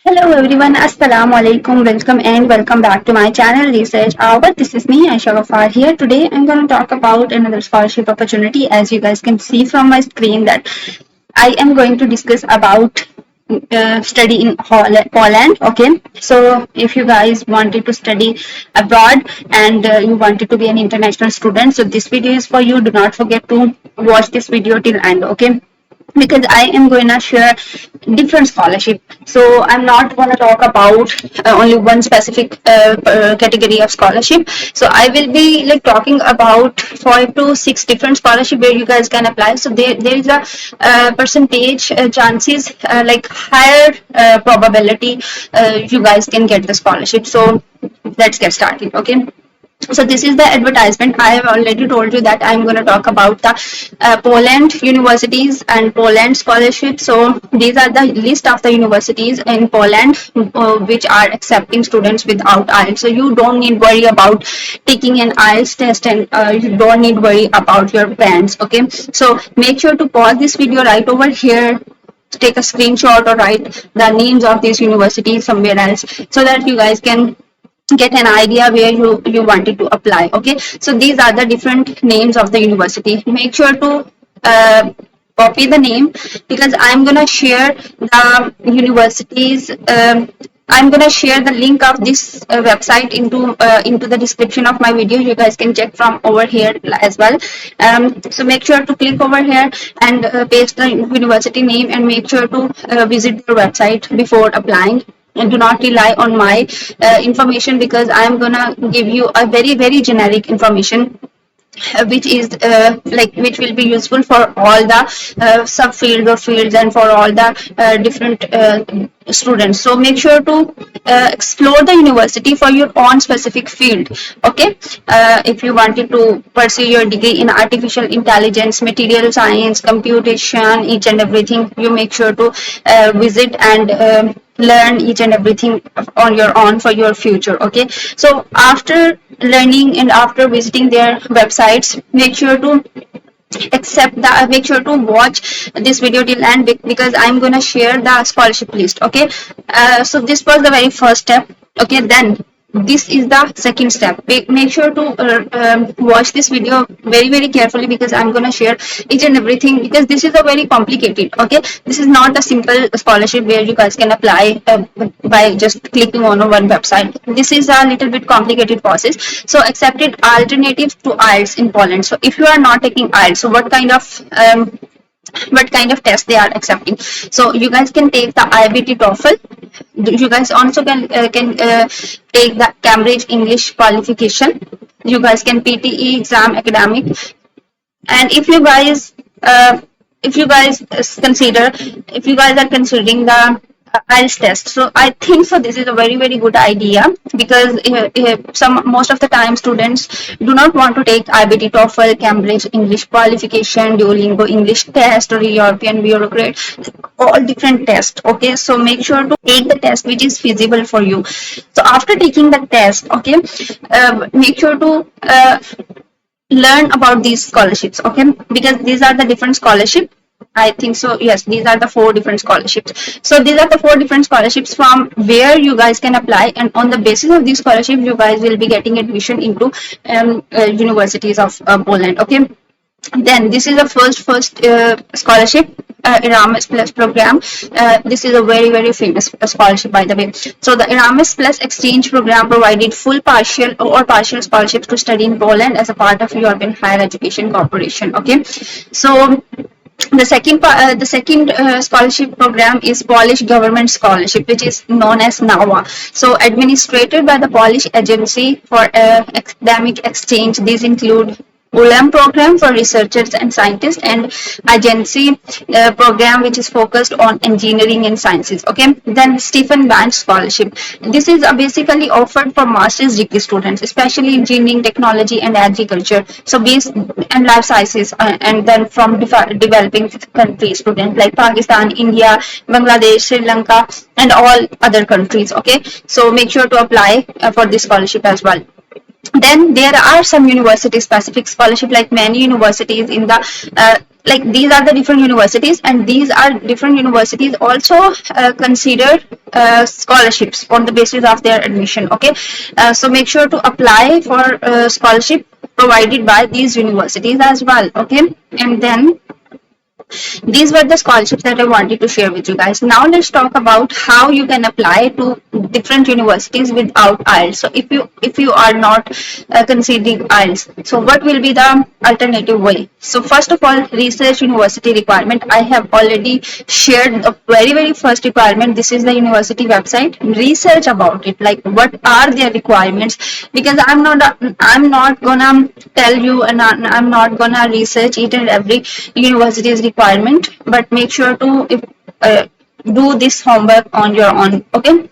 Hello everyone, Assalamu alaikum, welcome back to my channel Research Hour. This is me, Aisha Ghaffar here. Today I'm going to talk about another scholarship opportunity. As you guys can see from my screen that I am going to discuss about study in Poland. Okay, so if you guys wanted to study abroad and you wanted to be an international student, so this video is for you. Do not forget to watch this video till end. Okay, because I am going to share different scholarship. So I'm not going to talk about only one specific category of scholarship. So I will be like talking about 5 to 6 different scholarship where you guys can apply. So there is a percentage chances like higher probability you guys can get the scholarship. So let's get started. Okay, so this is the advertisement. I have already told you that I'm going to talk about the Poland universities and Poland scholarships. So these are the list of the universities in Poland which are accepting students without IELTS. So you don't need worry about taking an IELTS test, and you don't need worry about your bands. Okay, so make sure to pause this video right over here, take a screenshot or write the names of these universities somewhere else so that you guys can get an idea where you wanted to apply. Okay, so these are the different names of the university. Make sure to copy the name because I'm gonna share the universities. I'm gonna share the link of this website into the description of my video. You guys can check from over here as well. So make sure to click over here and paste the university name, and make sure to visit their website before applying, and do not rely on my information because I'm gonna give you a very generic information which is which will be useful for all the subfields or fields and for all the different students. So make sure to explore the university for your own specific field. Okay, if you wanted to pursue your degree in artificial intelligence, material science, computation, each and everything, you make sure to visit and learn each and everything on your own for your future. Okay, so after learning and after visiting their websites, make sure to make sure to watch this video till end because I'm gonna share the scholarship list. Okay, so this was the very first step. Okay, then this is the second step. Make sure to watch this video very carefully because I'm going to share each and everything, because this is a very complicated. Okay, this is not a simple scholarship where you guys can apply by just clicking on one website. This is a little bit complicated process. So accepted alternatives to IELTS in Poland. So if you are not taking IELTS, so what kind of test they are accepting? So you guys can take the IBT TOEFL. You guys also can take the Cambridge English qualification. You guys can PTE exam academic. And if you guys consider, if you guys are considering the IELTS test, so I think so this is a very good idea because most of the time students do not want to take IBT TOEFL, Cambridge English qualification, Duolingo English test, or European bureaucrat, all different tests. Okay, so make sure to take the test which is feasible for you. So after taking the test, okay, make sure to learn about these scholarships. Okay, because these are the different scholarship. I think so, yes, these are the 4 different scholarships. So these are the 4 different scholarships from where you guys can apply, and on the basis of these scholarships you guys will be getting admission into universities of Poland. Okay, then this is the first scholarship, Erasmus Plus program. This is a very famous scholarship, by the way. So the Erasmus Plus exchange program provided full partial or partial scholarships to study in Poland as a part of European Higher Education Corporation. Okay, so the second scholarship program is Polish government scholarship, which is known as NAWA. So administered by the Polish Agency for Academic Exchange. These include ULAM program for researchers and scientists, and agency program which is focused on engineering and sciences. Okay, then Stephen Banch scholarship. This is basically offered for master's degree students, especially engineering, technology, and agriculture. So based and life sciences, and then from developing countries students like Pakistan, India, Bangladesh, Sri Lanka, and all other countries. Okay, so make sure to apply for this scholarship as well. Then there are some university specific scholarship, like many universities in the like these are the different universities, and these are different universities also consider scholarships on the basis of their admission. Okay, so make sure to apply for scholarship provided by these universities as well. Okay, and then these were the scholarships that I wanted to share with you guys. Now let's talk about how you can apply to different universities without IELTS. So if you are not considering IELTS, so what will be the alternative way? So first of all, research university requirement. I have already shared the very first requirement. This is the university website. Research about it, like what are their requirements, because I'm not gonna tell you, and I'm not gonna research each and every university's requirement, but make sure to do this homework on your own. Okay,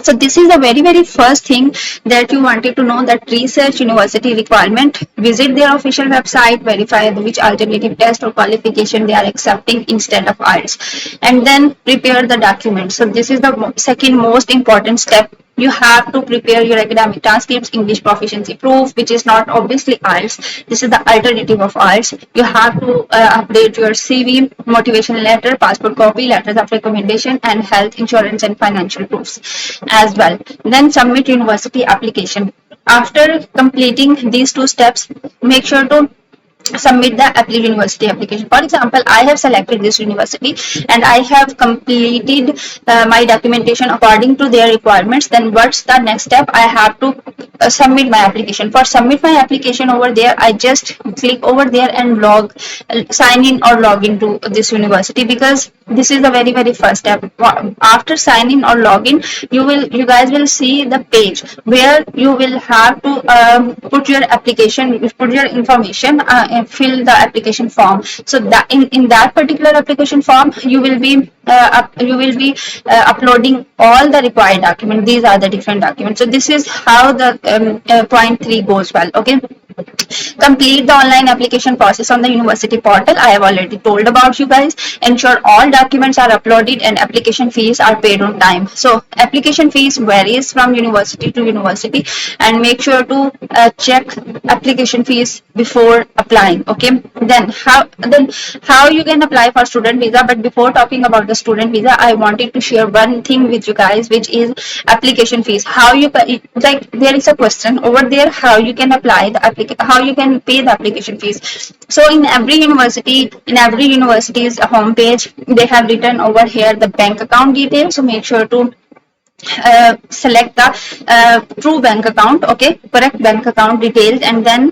so this is the very first thing that you wanted to know, that research university requirement. Visit their official website, verify which alternative test or qualification they are accepting instead of IELTS, and then prepare the document. So this is the second most important step. You have to prepare your academic transcripts, English proficiency proof, which is not obviously IELTS. This is the alternative of IELTS. You have to update your CV, motivation letter, passport copy, letters of recommendation, and health insurance and financial proofs as well. Then submit university application. After completing these two steps, make sure to submit the university application. For example, I have selected this university and I have completed my documentation according to their requirements. Then what's the next step? I have to submit my application. For submit my application over there, I just click over there and sign in or log into this university, because this is the very first step. After sign in or login, you guys will see the page where you will have to put your application, put your information, and fill the application form. So that in that particular application form, you will be uploading all the required documents. These are the different documents. So this is how the point 3 goes well. Okay, complete the online application process on the university portal. I have already told about you guys. Ensure all documents are uploaded and application fees are paid on time. So application fees varies from university to university, and make sure to check application fees before applying. Okay, then how you can apply for student visa. But before talking about the student visa, I wanted to share one thing with you guys, which is application fees. How you, like, there is a question over there, how you can apply the how you can pay the application fees. So in every university's homepage, they have written over here the bank account details. So make sure to select the true bank account, okay, correct bank account details, and then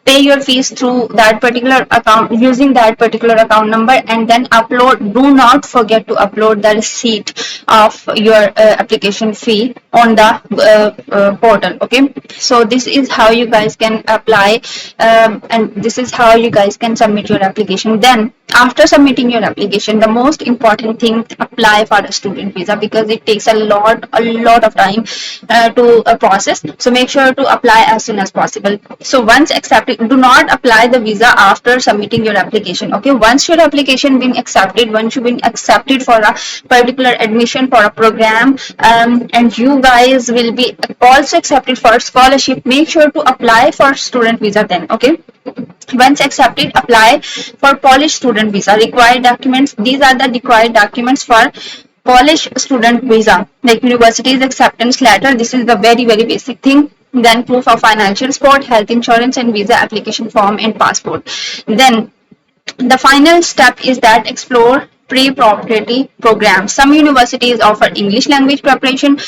pay your fees through that particular account using that particular account number, and then upload. Do not forget to upload the receipt of your application fee on the portal. Okay, so this is how you guys can apply, and this is how you guys can submit your application. Then after submitting your application, the most important thing, apply for a student visa, because it takes a lot of time to process. So make sure to apply as soon as possible. So once accepted, do not apply the visa after submitting your application. Okay, once your application been accepted, once you've been accepted for a particular admission for a program, and you guys will be also accepted for scholarship, make sure to apply for student visa then. Okay, once accepted, apply for Polish student visa. Required documents. These are the required documents for Polish student visa, like university's acceptance letter. This is the very basic thing. Then proof of financial support, health insurance, and visa application form and passport. Then the final step is that explore pre-proprietary programs. Some universities offer English language preparation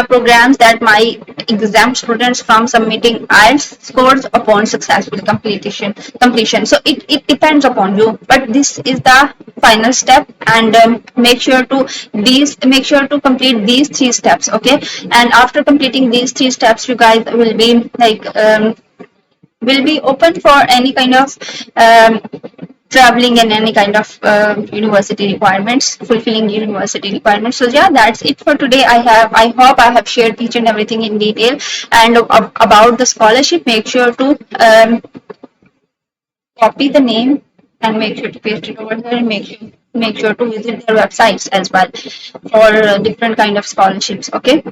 programs that might exempt students from submitting IELTS scores upon successful completion. So it depends upon you, but this is the final step, and make sure to complete these 3 steps. Okay, and after completing these 3 steps, you guys will be like will be open for any kind of traveling and any kind of university requirements, fulfilling university requirements. So yeah, that's it for today. I hope I have shared each and everything in detail, and about the scholarship. Make sure to copy the name and make sure to paste it over there, and make sure to visit their websites as well for different kind of scholarships. Okay,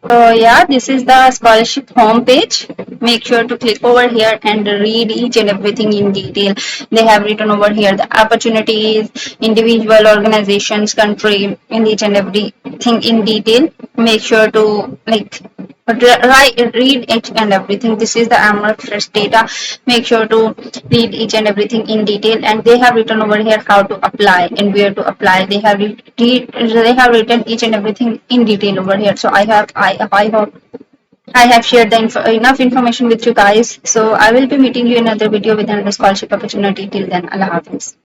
so yeah, this is the scholarship homepage make sure to click over here and read each and everything in detail. They have written over here the opportunities, individual, organizations, country, and each and everything in detail. Make sure to read each and everything. This is the AMROC Fresh data. Make sure to read each and everything in detail, and they have written over here how to apply and where to apply. They have written each and everything in detail over here. So I hope I have shared enough information with you guys. So I will be meeting you in another video with another scholarship opportunity. Till then, Allah Hafiz.